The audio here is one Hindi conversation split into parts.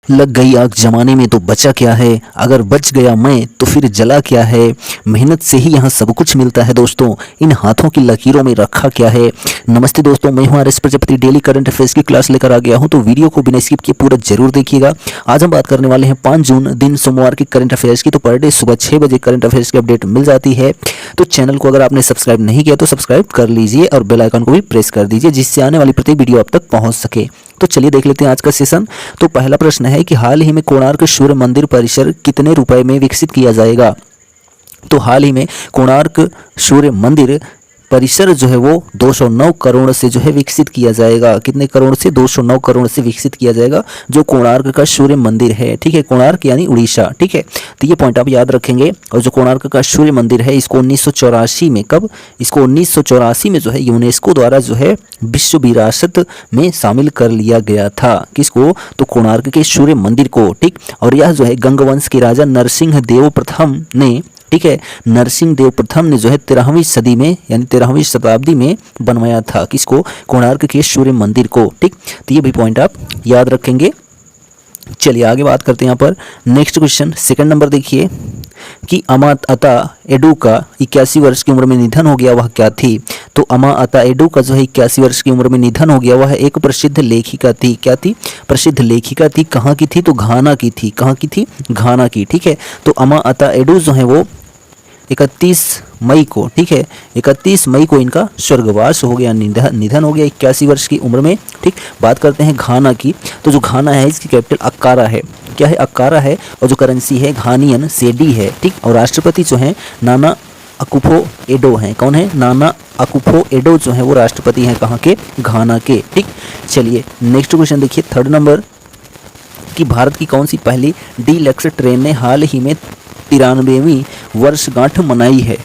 लग गई आग जमाने में तो बचा क्या है, अगर बच गया मैं तो फिर जला क्या है। मेहनत से ही यहाँ सब कुछ मिलता है दोस्तों, इन हाथों की लकीरों में रखा क्या है। नमस्ते दोस्तों, मैं हूँ RS. Prajapati. Daily current affairs की क्लास लेकर आ गया हूँ, तो वीडियो को बिना स्किप किए पूरा जरूर देखिएगा। आज हम बात करने वाले हैं 5 जून दिन सोमवार की करंट अफेयर्स की। तो पर डे सुबह 6 बजे करंट अफेयर्स की अपडेट मिल जाती है। तो चैनल को अगर आपने सब्सक्राइब नहीं किया तो सब्सक्राइब कर लीजिए और बेल आइकन को भी प्रेस कर दीजिए, जिससे आने वाली प्रत्येक वीडियो आप तक पहुँच सके। तो चलिए देख लेते हैं आज का सेशन। तो पहला प्रश्न है कि हाल ही में कोणार्क सूर्य मंदिर परिसर कितने रुपए में विकसित किया जाएगा। तो हाल ही में कोणार्क सूर्य मंदिर परिसर जो है वो 209 करोड़ से जो है विकसित किया जाएगा। कितने करोड़ से? 209 करोड़ से विकसित किया जाएगा जो कोणार्क का सूर्य मंदिर है। ठीक है, कोणार्क यानी उड़ीसा। ठीक है, तो ये पॉइंट आप याद रखेंगे। और जो कोणार्क का सूर्य मंदिर है, इसको 1984 में, कब? इसको 1984 में जो है यूनेस्को द्वारा जो है विश्व विरासत में शामिल कर लिया गया था। किसको? तो कोणार्क के सूर्य मंदिर को। ठीक, और यह जो है गंगवंश के राजा नरसिंह देव प्रथम ने, ठीक है, नरसिंह देव प्रथम ने जो है 13वीं सदी में यानी 13वीं शताब्दी में बनवाया था। किसको? कोणार्क के सूर्य मंदिर को। ठीक, तो ये भी पॉइंट आप याद रखेंगे। चलिए आगे बात करते हैं यहाँ पर। नेक्स्ट क्वेश्चन, सेकंड नंबर देखिए कि अमा अता एडू का 81 वर्ष की उम्र में निधन हो गया, वह क्या थी। तो अमा अता एडू का जो है 81 वर्ष की उम्र में निधन हो गया, वह एक प्रसिद्ध लेखिका थी। क्या थी? प्रसिद्ध लेखिका थी। कहाँ की थी? तो घाना की थी। कहाँ की थी? घाना की। ठीक है, तो अमा अता एडू जो है वो 31 मई को, ठीक है, 31 मई को इनका स्वर्गवास हो गया, निधन हो गया 81 वर्ष की उम्र में। ठीक, बात करते हैं घाना की। तो जो घाना है इसकी कैपिटल अक्कारा है। क्या है? अक्कारा है। और जो करेंसी है घानियन सेडी है। ठीक, और राष्ट्रपति जो है नाना अकुफो एडो हैं। कौन है? नाना अकुफो एडो जो है वो राष्ट्रपति हैं। कहाँ के? घाना के। ठीक, चलिए नेक्स्ट क्वेश्चन देखिए, थर्ड नंबर कि भारत की कौन सी पहली डीलक्स ट्रेन ने हाल ही में 93वीं वर्षगांठ मनाई है।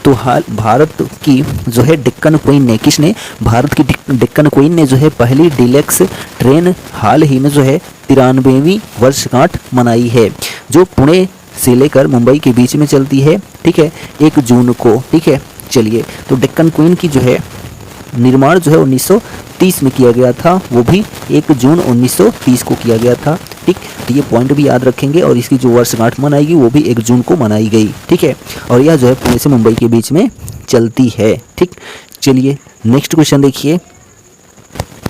तो हाल भारत की जो है डेक्कन क्वीन ने, किसने? भारत की डेक्कन क्वीन ने जो है पहली डीलक्स ट्रेन हाल ही में जो है 93वीं वर्षगांठ मनाई है, जो पुणे से लेकर मुंबई के बीच में चलती है। ठीक है, 1 जून को। ठीक है, चलिए, तो डेक्कन क्वीन की जो है निर्माण जो है 1930 में किया गया था, वो भी 1 जून 1930 को किया गया था। ठीक, तो ये पॉइंट भी याद रखेंगे। और इसकी जो वर्षगांठ मनाएगी वो भी 1 जून को मनाई गई। ठीक है, और यह जो है पुणे से मुंबई के बीच में चलती है। ठीक, चलिए नेक्स्ट क्वेश्चन देखिए,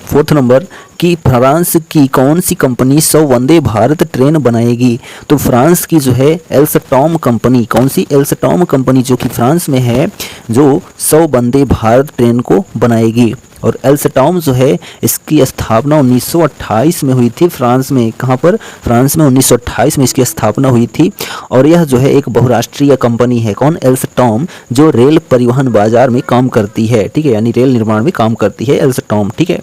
फोर्थ नंबर कि फ्रांस की कौन सी कंपनी 100 वंदे भारत ट्रेन बनाएगी। तो फ्रांस की जो है एल्स्टॉम कंपनी, कौन सी? एल्स्टॉम कंपनी जो कि फ्रांस में है, जो 100 वंदे भारत ट्रेन को बनाएगी। और एल्स्टॉम जो है इसकी स्थापना 1928 में हुई थी फ्रांस में। कहाँ पर? फ्रांस में 1928 में इसकी स्थापना हुई थी। और यह जो है एक बहुराष्ट्रीय कंपनी है। कौन? एल्स्टॉम, जो रेल परिवहन बाजार में काम करती है। ठीक है, यानी रेल निर्माण में काम करती है एल्स्टॉम। ठीक है,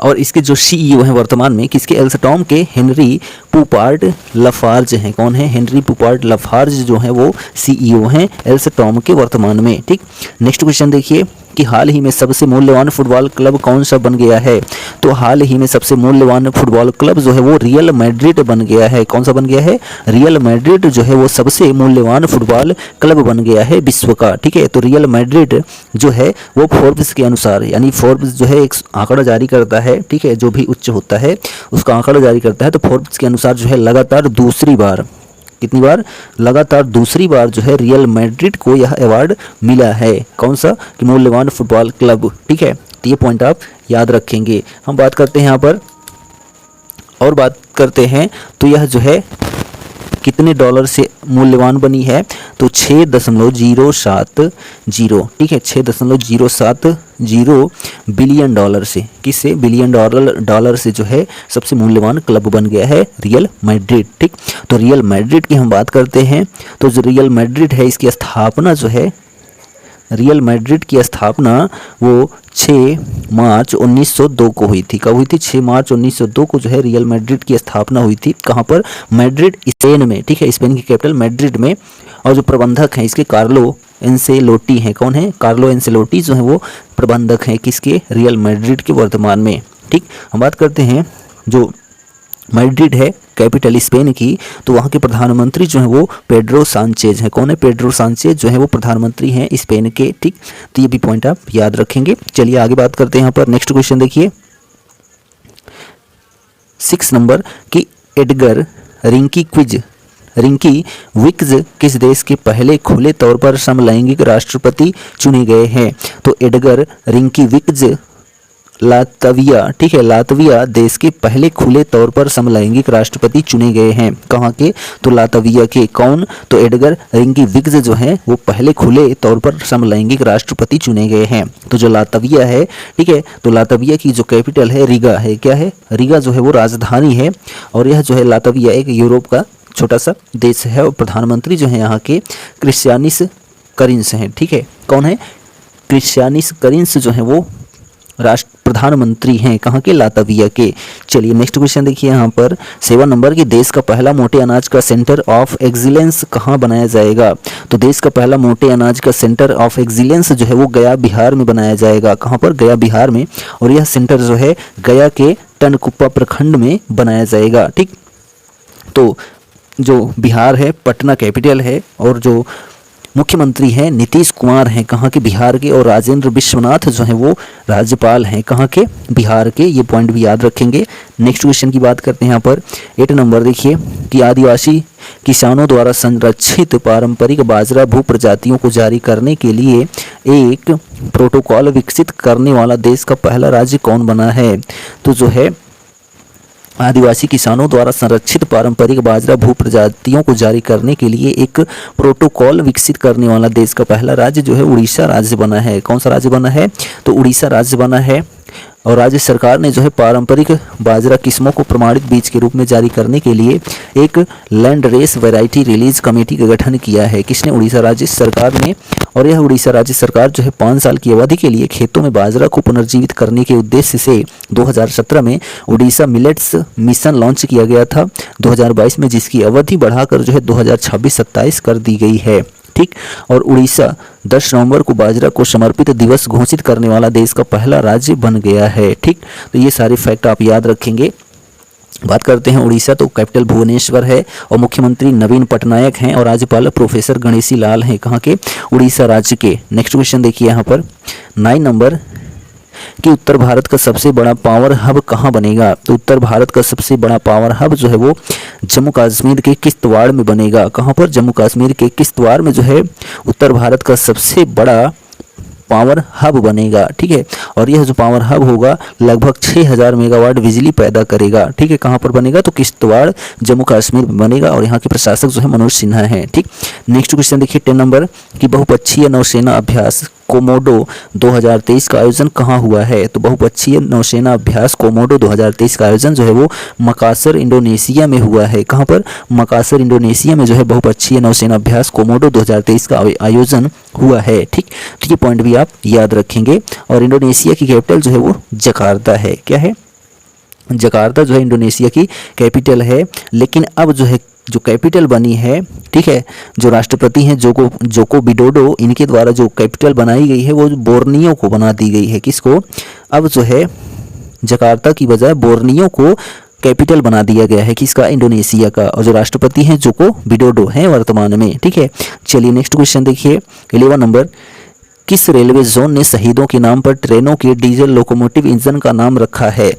और इसके जो सीईओ हैं वर्तमान में, किसके? एल्स्टॉम के हेनरी पुपार्ट लफार्ज हैं। कौन है? हेनरी पुपार्ट लफार्ज जो है वो सीईओ हैं एल्स्टॉम के वर्तमान में। ठीक, नेक्स्ट क्वेश्चन देखिए कि हाल ही में सबसे मूल्यवान फुटबॉल क्लब कौन सा बन गया है। तो हाल ही में सबसे मूल्यवान फुटबॉल क्लब जो है वो रियल मैड्रिड बन गया है। कौन सा बन गया है? रियल मैड्रिड जो है वो सबसे मूल्यवान फुटबॉल क्लब बन गया है विश्व का। ठीक है, तो रियल मैड्रिड जो है वो फोर्ब्स के अनुसार, यानी फोर्ब्स जो है एक आंकड़ा जारी करता है, ठीक है, जो भी उच्च होता है उसका आंकड़ा जारी करता है। तो फोर्ब्स के अनुसार जो है लगातार दूसरी बार, कितनी बार? लगातार दूसरी बार जो है रियल मैड्रिड को यह अवार्ड मिला है। कौन सा? कि मूल्यवान फुटबॉल क्लब। ठीक है, तो ये पॉइंट आप याद रखेंगे। हम बात करते हैं यहाँ पर और बात करते हैं, तो यह जो है कितने डॉलर से मूल्यवान बनी है। तो 6.070, ठीक है, 6.070 बिलियन डॉलर से। किससे? बिलियन डॉलर से जो है सबसे मूल्यवान क्लब बन गया है रियल मैड्रिड। ठीक, तो रियल मैड्रिड की हम बात करते हैं, तो जो रियल मैड्रिड है इसकी स्थापना जो है, रियल मैड्रिड की स्थापना वो 6 मार्च 1902 को हुई थी। कब हुई थी? 6 मार्च 1902 को जो है रियल मैड्रिड की स्थापना हुई थी। कहाँ पर? मैड्रिड, स्पेन में। ठीक है, स्पेन की कैपिटल मैड्रिड में। और जो प्रबंधक हैं इसके कार्लो एंसेलोटी हैं। कौन है? कार्लो एंसेलोटी जो है वो प्रबंधक हैं किसके? रियल मैड्रिड के वर्तमान में। ठीक, हम बात करते हैं जो मैड्रिड है कैपिटल स्पेन की, तो वहाँ के प्रधानमंत्री जो है वो पेड्रो सांचेज हैं। कौन है? पेड्रो सांचेज जो है वो प्रधानमंत्री हैं स्पेन के। ठीक, तो ये भी पॉइंट आप याद रखेंगे। चलिए आगे बात करते हैं यहाँ पर। नेक्स्ट क्वेश्चन देखिए, 6 नंबर कि एडगर रिंकी विक्स किस देश के पहले खुले तौर पर समलैंगिक राष्ट्रपति चुने गए हैं? तो एडगर रिंकी विक्स लातविया, ठीक है, लातविया देश के पहले खुले तौर पर समलैंगिक राष्ट्रपति चुने गए हैं। कहाँ के? तो लातविया के। कौन? तो एडगर रिंकी विक्स जो हैं वो पहले खुले तौर पर समलैंगिक राष्ट्रपति चुने गए हैं। तो जो लातविया है, ठीक है, तो लातविया की जो कैपिटल है रीगा है। क्या है? रीगा जो है वो राजधानी है। और यह जो है लातविया एक यूरोप का छोटा सा देश है और प्रधानमंत्री जो है यहाँ के क्रिस्टियानिस करिन्स हैं। ठीक है, कौन है? क्रिस्टियानिस करिन्स जो है वो राष्ट्र प्रधानमंत्री हैं। कहाँ के? लातविया के। चलिए नेक्स्ट क्वेश्चन देखिए यहाँ पर 7 नंबर की देश का पहला मोटे अनाज का सेंटर ऑफ एक्सीलेंस कहाँ बनाया जाएगा? तो देश का पहला मोटे अनाज का सेंटर ऑफ एक्सीलेंस जो है वो गया बिहार में बनाया जाएगा। कहाँ पर? गया बिहार में। और यह सेंटर जो है गया के टनकुप्पा प्रखंड में बनाया जाएगा। ठीक, तो जो बिहार है पटना कैपिटल है और जो मुख्यमंत्री हैं नीतीश कुमार हैं कहाँ के? बिहार के। और राजेंद्र विश्वनाथ जो हैं वो राज्यपाल हैं कहाँ के? बिहार के। ये पॉइंट भी याद रखेंगे। नेक्स्ट क्वेश्चन की बात करते हैं यहाँ पर 8 नंबर देखिए कि आदिवासी किसानों द्वारा संरक्षित पारंपरिक बाजरा भू प्रजातियों को जारी करने के लिए एक प्रोटोकॉल विकसित करने वाला देश का पहला राज्य कौन बना है? तो जो है आदिवासी किसानों द्वारा संरक्षित पारंपरिक बाजरा भू प्रजातियों को जारी करने के लिए एक प्रोटोकॉल विकसित करने वाला देश का पहला राज्य जो है उड़ीसा राज्य बना है। कौन सा राज्य बना है? तो उड़ीसा राज्य बना है। और राज्य सरकार ने जो है पारंपरिक बाजरा किस्मों को प्रमाणित बीज के रूप में जारी करने के लिए एक landrace variety release committee का गठन किया है। किसने? उड़ीसा राज्य सरकार ने। और यह उड़ीसा राज्य सरकार जो है 5 साल की अवधि के लिए खेतों में बाजरा को पुनर्जीवित करने के उद्देश्य से 2017 में उड़ीसा मिलेट्स मिशन लॉन्च किया गया था 2022 में, जिसकी अवधि बढ़ाकर जो है 2026-27 कर दी गई है। ठीक, और उड़ीसा 10 नवंबर को बाजरा को समर्पित दिवस घोषित करने वाला देश का पहला राज्य बन गया है। ठीक, तो ये सारे फैक्ट आप याद रखेंगे। बात करते हैं उड़ीसा, तो कैपिटल भुवनेश्वर है और मुख्यमंत्री नवीन पटनायक हैं और राज्यपाल प्रोफेसर गणेशी लाल हैं। कहाँ के? उड़ीसा राज्य के। नेक्स्ट क्वेश्चन देखिए यहाँ पर 9 नंबर कि उत्तर भारत का सबसे बड़ा पावर हब कहाँ बनेगा? तो उत्तर भारत का सबसे बड़ा पावर हब जो है वो जम्मू कश्मीर के किश्तवाड़ में बनेगा। कहाँ पर? जम्मू कश्मीर के किश्तवाड़ में जो है उत्तर भारत का सबसे बड़ा पावर हब बनेगा। ठीक है, और यह जो पावर हब होगा लगभग 6000 मेगावाट बिजली पैदा करेगा। ठीक है, कहाँ पर बनेगा? तो किश्तवाड़ जम्मू कश्मीर में बनेगा और यहाँ के प्रशासक जो है मनोज सिन्हा हैं। ठीक, नेक्स्ट क्वेश्चन देखिए 10 नंबर कि बहुपक्षीय नौसेना अभ्यास कोमोडो 2023 का आयोजन कहाँ हुआ है? तो बहुपक्षीय नौसेना अभ्यास कोमोडो 2023 का आयोजन जो है वो मकासर इंडोनेशिया में हुआ है। कहाँ पर? मकासर इंडोनेशिया में जो है बहुपक्षीय नौसेना अभ्यास कोमोडो 2023 का आयोजन हुआ है। ठीक, तो ये पॉइंट भी आप याद रखेंगे। और इंडोनेशिया की कैपिटल जो है वो जकार्ता है। क्या है? जकार्ता जो है इंडोनेशिया की कैपिटल है। लेकिन अब जो है जो कैपिटल बनी है, ठीक है, जो राष्ट्रपति हैं जोको विडोडो, इनके द्वारा जो कैपिटल बनाई गई है वो बोर्नियो को बना दी गई है। किसको? अब जो है जकार्ता की बजाय बोर्नियो को कैपिटल बना दिया गया है। किसका? इंडोनेशिया का। और जो राष्ट्रपति हैं जोको विडोडो हैं वर्तमान में। ठीक है, चलिए नेक्स्ट क्वेश्चन देखिए 11 नंबर किस रेलवे जोन ने शहीदों के नाम पर ट्रेनों के डीजल लोकोमोटिव इंजन का नाम रखा है?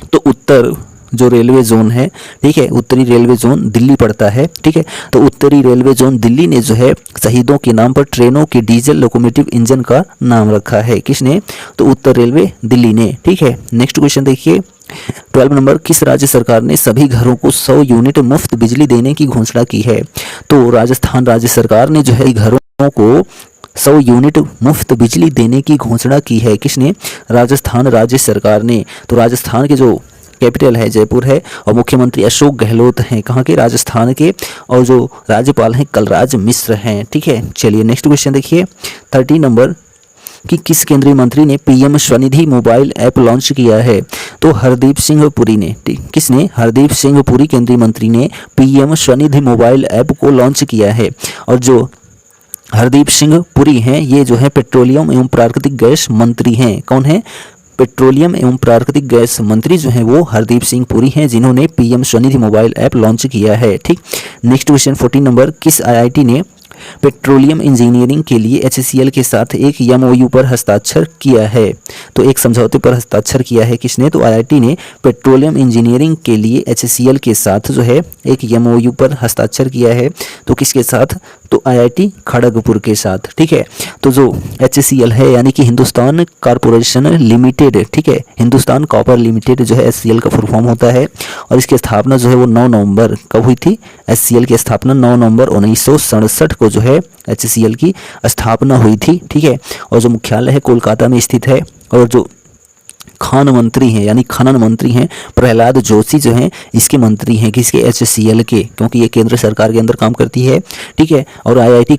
तो उत्तर जो रेलवे जोन है, ठीक है, उत्तरी रेलवे जोन दिल्ली पड़ता है। ठीक है, तो उत्तरी रेलवे जोन दिल्ली ने जो है शहीदों के नाम पर ट्रेनों के डीजल लोकोमोटिव इंजन का नाम रखा है। किसने? तो उत्तर रेलवे दिल्ली ने। ठीक है, नेक्स्ट क्वेश्चन देखिए 12 नंबर किस राज्य सरकार ने सभी घरों को 100 यूनिट मुफ्त बिजली देने की घोषणा की है? तो राजस्थान राज्य सरकार ने जो है घरों को 100 यूनिट मुफ्त बिजली देने की घोषणा की है। किसने? राजस्थान राज्य सरकार ने। तो राजस्थान के जो कैपिटल है जयपुर है और मुख्यमंत्री अशोक गहलोत हैं। कहाँ के? राजस्थान के। और जो राज्यपाल हैं कलराज मिश्र हैं। ठीक है, चलिए नेक्स्ट क्वेश्चन देखिए 13 नंबर कि किस केंद्रीय मंत्री ने PM Svanidhi mobile app launch किया है? तो हरदीप सिंह पुरी ने। किसने? हरदीप सिंह पुरी केंद्रीय मंत्री ने पीएम स्वनिधि मोबाइल ऐप को लॉन्च किया है। और जो हरदीप सिंह पुरी हैं ये जो है पेट्रोलियम एवं प्राकृतिक गैस मंत्री हैं। कौन है? पेट्रोलियम एवं प्राकृतिक गैस मंत्री जो हैं वो हरदीप सिंह पुरी हैं, जिन्होंने PM Svanidhi mobile app launch किया है। ठीक, नेक्स्ट क्वेश्चन 14 नंबर किस आईआईटी ने पेट्रोलियम इंजीनियरिंग के लिए HCL के साथ एक MOU पर हस्ताक्षर किया है। तो एक समझौते पर हस्ताक्षर किया है किसने, तो IIT ने पेट्रोलियम इंजीनियरिंग के लिए HCL के साथ जो है एक MOU पर हस्ताक्षर किया है। तो किसके साथ, तो IIT खड़गपुर के साथ। ठीक है, तो जो HCL है यानी कि हिंदुस्तान कॉरपोरेशन लिमिटेड, ठीक है, हिंदुस्तान कॉपर लिमिटेड जो है HCL का फुल फॉर्म होता है। और इसकी स्थापना जो है वो 9 नवंबर कब हुई थी, HCL की स्थापना 9 नवंबर 1967 को जो है HCL की स्थापना हुई थी। ठीक है, और जो मुख्यालय है कोलकाता में स्थित है। और जो खान मंत्री हैं यानी खनन मंत्री हैं प्रहलाद जोशी जो हैं इसके मंत्री हैं किसके, HCL के, क्योंकि ये केंद्र सरकार के अंदर काम करती है। ठीक है, और IIT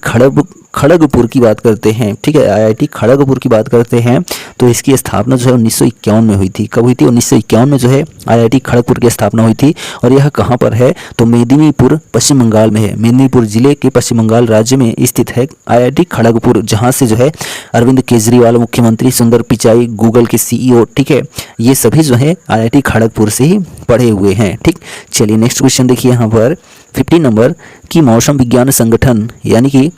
खड़गपुर की बात करते हैं। ठीक है, IIT खड़गपुर की बात करते हैं तो इसकी स्थापना जो है 1951 में हुई थी। कब हुई थी, 1951 में जो है IIT खड़गपुर की स्थापना हुई थी। और यह कहाँ पर है, तो मेदिनीपुर पश्चिम बंगाल में है। मेदिनीपुर जिले के पश्चिम बंगाल राज्य में स्थित है IIT खड़गपुर, जहाँ से जो है अरविंद केजरीवाल मुख्यमंत्री, सुंदर पिचाई गूगल के CEO, ठीक है, ये सभी जो है IIT खड़गपुर से ही पढ़े हुए हैं। ठीक, चलिए नेक्स्ट क्वेश्चन देखिए यहाँ पर 15 नंबर की मौसम विज्ञान संगठन यानी कि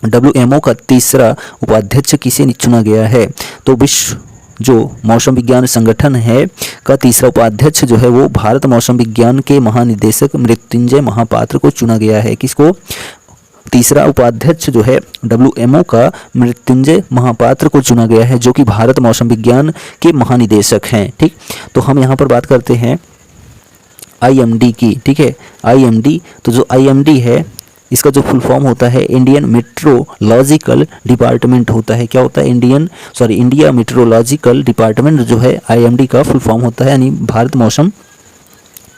WMO का तीसरा उपाध्यक्ष किसे चुना गया है, तो विश्व जो मौसम विज्ञान संगठन है का तीसरा उपाध्यक्ष जो है वो भारत मौसम विज्ञान के महानिदेशक मृत्युंजय महापात्र को चुना गया है। किसको, तीसरा उपाध्यक्ष जो है WMO का मृत्युंजय महापात्र को चुना गया है, जो कि भारत मौसम विज्ञान के महानिदेशक हैं। ठीक, तो हम यहाँ पर बात करते हैं IMD की। ठीक है, IMD, तो जो IMD है इसका जो फुल फॉर्म होता है इंडियन मेट्रोलॉजिकल डिपार्टमेंट होता है। क्या होता है, इंडिया मेट्रोलॉजिकल डिपार्टमेंट जो है IMD का फुल फॉर्म होता है, यानी भारत मौसम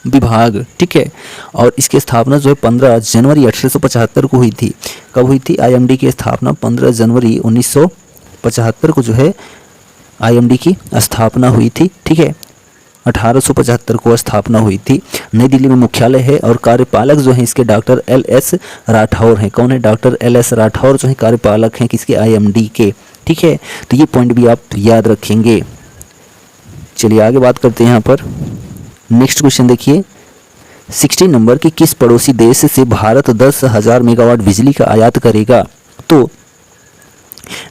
विभाग। ठीक है, और इसकी स्थापना जो है 15 जनवरी 1875 को हुई थी। कब हुई थी, IMD की स्थापना 15 जनवरी 1975 को जो है IMD की स्थापना हुई थी। ठीक है, 1875 को स्थापना हुई थी। नई दिल्ली में मुख्यालय है और कार्यपालक जो हैं इसके डॉक्टर LS राठौर हैं। कौन है, डॉक्टर LS राठौर जो है कार्यपालक हैं किसके, IMD के। ठीक है, तो ये पॉइंट भी आप याद रखेंगे। चलिए आगे बात करते हैं यहाँ पर। नेक्स्ट क्वेश्चन देखिए 16 नंबर की किस पड़ोसी देश से भारत 10,000 मेगावाट बिजली का आयात करेगा, तो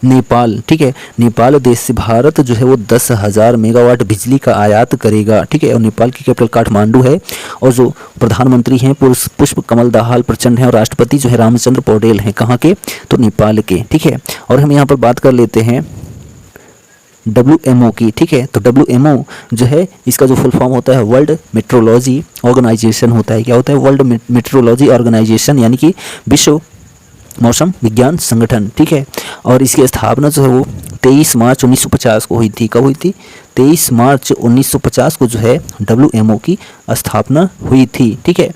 नेपाल। ठीक है, नेपाल देश से भारत जो है वो 10,000 मेगावाट बिजली का आयात करेगा। ठीक है, और नेपाल की कैपिटल काठमांडू है। और जो प्रधानमंत्री हैं पुष्प कमल दाहाल प्रचंड हैं और राष्ट्रपति जो है रामचंद्र पौडेल हैं। कहाँ के, तो नेपाल के। ठीक है, और हम यहाँ पर बात कर लेते हैं WMO की। ठीक है, तो WMO जो है इसका जो फुल फॉर्म होता है वर्ल्ड मेट्रोलॉजी ऑर्गेनाइजेशन होता है। क्या होता है, वर्ल्ड मेट्रोलॉजी ऑर्गेनाइजेशन यानी कि विश्व मौसम विज्ञान संगठन। ठीक है, और इसकी स्थापना जो है वो 23 मार्च 1950 को हुई थी। कब हुई थी, 23 मार्च 1950 को जो है WMO की स्थापना हुई थी। ठीक है,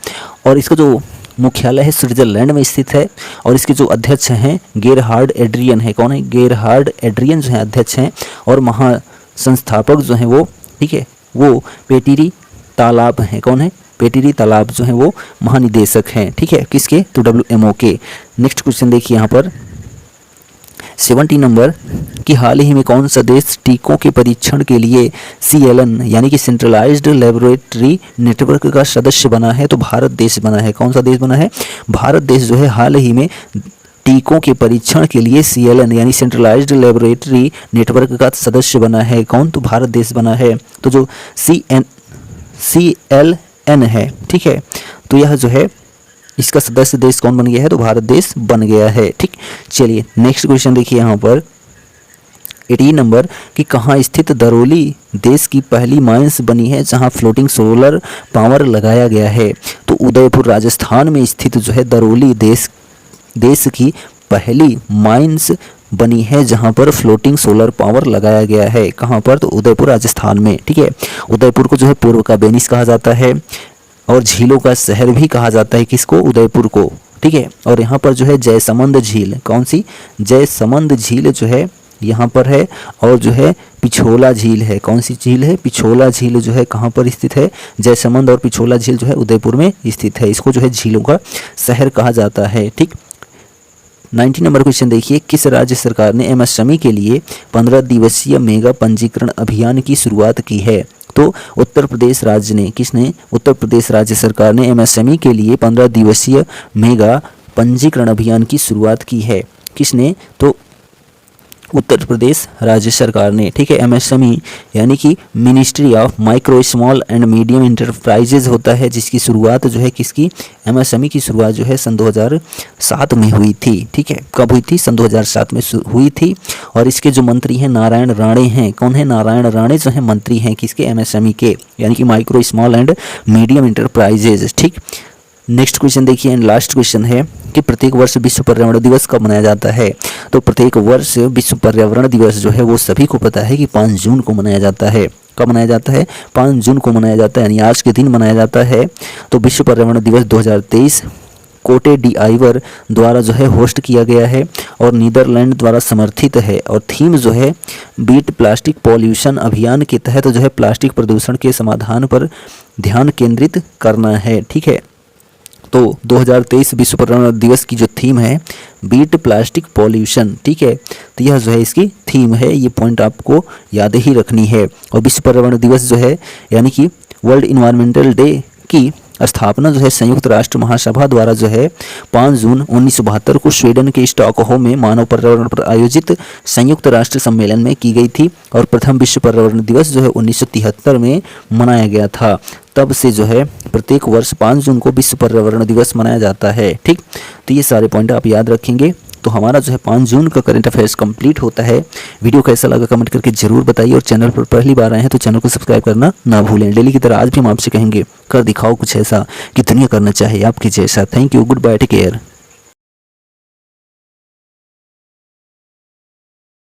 और इसका जो मुख्यालय है स्विट्जरलैंड में स्थित है। और इसके जो अध्यक्ष हैं गेरहार्ड एड्रियन है। कौन है, गेरहार्ड एड्रियन जो है अध्यक्ष हैं। और महासंस्थापक जो हैं वो, ठीक है, वो पेटिरी तालाब हैं। कौन है, पेटिरी तालाब जो है वो महानिदेशक हैं। ठीक है, किसके, तो WMO के। नेक्स्ट क्वेश्चन देखिए यहाँ पर 17 नंबर कि हाल ही में कौन सा देश टीकों के परीक्षण के लिए CLN यानी कि सेंट्रलाइज्ड लेबोरेटरी नेटवर्क का सदस्य बना है, तो भारत देश बना है। कौन सा देश बना है, भारत देश जो है हाल ही में टीकों के परीक्षण के लिए CLN यानी सेंट्रलाइज्ड लेबोरेटरी नेटवर्क का सदस्य बना है। कौन, तो भारत देश बना है। तो जो CLN है, ठीक है, तो यह जो है इसका सदस्य देश कौन बन गया है, तो भारत देश बन गया है। ठीक, चलिए नेक्स्ट क्वेश्चन देखिए यहाँ पर 18 नंबर कि कहाँ स्थित दरौली देश की पहली माइंस बनी है जहाँ फ्लोटिंग सोलर पावर लगाया गया है, तो उदयपुर राजस्थान में स्थित जो है दरौली देश की पहली माइंस बनी है जहाँ पर फ्लोटिंग सोलर पावर लगाया गया है। कहाँ पर, तो उदयपुर राजस्थान में। ठीक है, उदयपुर को जो है पूर्व का वेनिस कहा जाता है और झीलों का शहर भी कहा जाता है। किसको, उदयपुर को। ठीक है, और यहाँ पर जो है जयसमंद झील, कौन सी, जयसमंद झील जो है यहाँ पर है। और जो है पिछोला झील है। कौन सी झील है, पिछोला झील जो है कहाँ पर स्थित है, जयसमंद और पिछोला झील जो है उदयपुर में स्थित है। इसको जो है झीलों का शहर कहा जाता है। ठीक, 19 नंबर क्वेश्चन देखिए किस राज्य सरकार ने MSME के लिए 15 दिवसीय मेगा पंजीकरण अभियान की शुरुआत की है, तो उत्तर प्रदेश राज्य ने, किसने, उत्तर प्रदेश राज्य सरकार ने MSME के लिए 15 दिवसीय मेगा पंजीकरण अभियान की शुरुआत की है? किसने? तो उत्तर प्रदेश राज्य सरकार ने। ठीक है, एमएसएमई यानी कि ministry of micro small and medium enterprises होता है, जिसकी शुरुआत जो है किसकी? एमएसएमई की शुरुआत जो है सन 2007 में हुई थी। ठीक है, कब हुई थी? सन 2007 में हुई थी। और इसके जो मंत्री हैं नारायण राणे हैं। कौन है? नारायण राणे जो है मंत्री हैं किसके? एमएसएमई के, यानी कि micro small and medium enterprises. ठीक, नेक्स्ट क्वेश्चन देखिए, एंड लास्ट क्वेश्चन है कि प्रत्येक वर्ष विश्व पर्यावरण दिवस कब मनाया जाता है? तो प्रत्येक वर्ष विश्व पर्यावरण दिवस जो है वो सभी को पता है कि 5 जून को मनाया जाता है। कब मनाया जाता है? 5 जून को मनाया जाता है, यानी आज के दिन मनाया जाता है। तो विश्व पर्यावरण दिवस 2023 कोटे डी आइवर द्वारा जो है होस्ट किया गया है और नीदरलैंड द्वारा समर्थित है। और थीम जो है बीट प्लास्टिक पॉल्यूशन अभियान के तहत जो है प्लास्टिक प्रदूषण के समाधान पर ध्यान केंद्रित करना है। ठीक है, तो 2023 विश्व पर्यावरण दिवस की जो थीम है बीट प्लास्टिक पॉल्यूशन। ठीक है, तो यह जो है इसकी थीम है, ये पॉइंट आपको याद ही रखनी है। और विश्व पर्यावरण दिवस जो है यानी कि वर्ल्ड इन्वायरमेंटल डे की स्थापना जो है संयुक्त राष्ट्र महासभा द्वारा जो है 5 जून 1972 को स्वीडन के स्टॉकहोम में मानव पर्यावरण पर आयोजित संयुक्त राष्ट्र सम्मेलन में की गई थी। और प्रथम विश्व पर्यावरण दिवस जो है 1973 में मनाया गया था। तब से जो है प्रत्येक वर्ष 5 जून को विश्व पर्यावरण दिवस मनाया जाता है। ठीक, तो ये सारे पॉइंट आप याद रखेंगे। तो हमारा जो है 5 जून का करंट अफेयर्स कंप्लीट होता है। वीडियो कैसा लगा कमेंट करके जरूर बताइए, और चैनल पर पहली बार आए हैं तो चैनल को सब्सक्राइब करना ना भूलें। डेली की तरह आज भी हम आपसे कहेंगे कर दिखाओ कुछ ऐसा कि दुनिया करना चाहे आपके जैसा। Thank you, good bye, take care.